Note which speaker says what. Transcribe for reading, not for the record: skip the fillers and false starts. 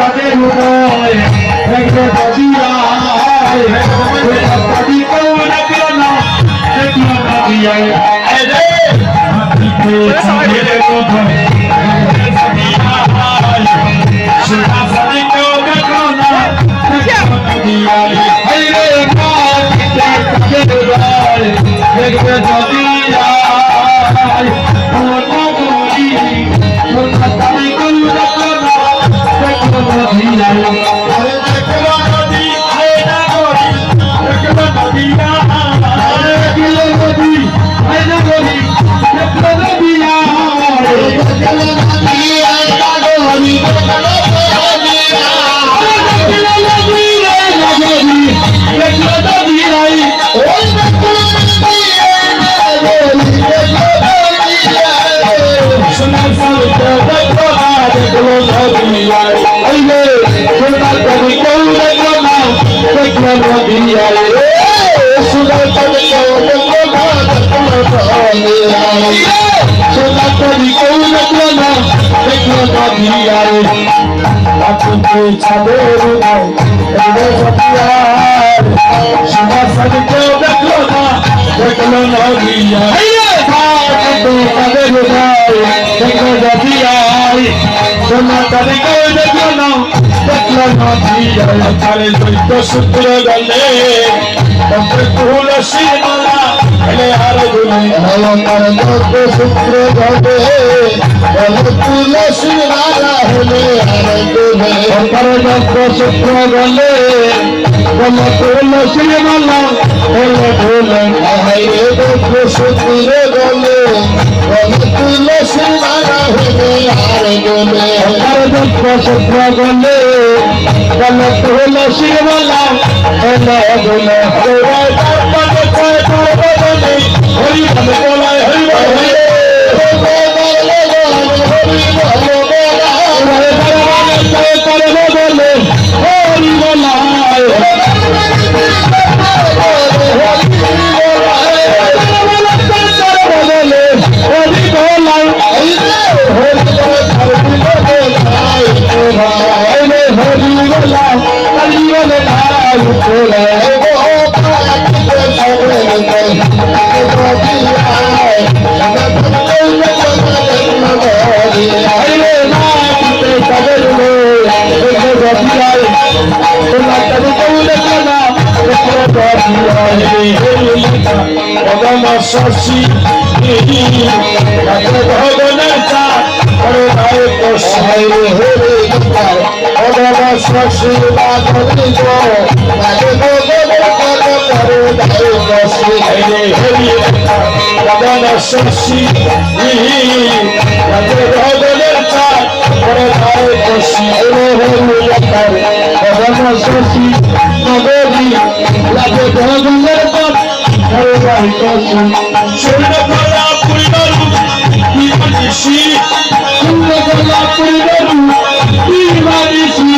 Speaker 1: তাদের হৃদয় ভেঙে দিয়ায় যদি কেউ ডাকলো না দেখলো না দিয়ায় রে মাটিতে সাহের হৃদয় সোনা যদি কেউ দেখলো না দেখলো না দিয়ায় রে মাটিতে সাহের হৃদয় ভেঙে দিয়ায় সোনা গরি সোনা যদি কেউ দেখলো না দেখলো না দিয়ায় সূত্র গলে তুলসী মালা হেলে আর গুলে সূত্র গলে তুলসী মালা হেলে আর গুলে সূত্র গলে তুলসী মালা হেলে গুলে সূত্র গলে তুলসী মালা হেলে আর গুলে সূত্র গলে তুলসী মালা হেলে গুলে হরি বলায় হরি হরি শশী ভগবানের চার শশী শশী ভগবানের চার শশী শশী নগরী লাগে ভগবানের পথ শূন্যকলা পরিবারু কি মানিসি শূন্যকলা পরিবারু কি মানিসি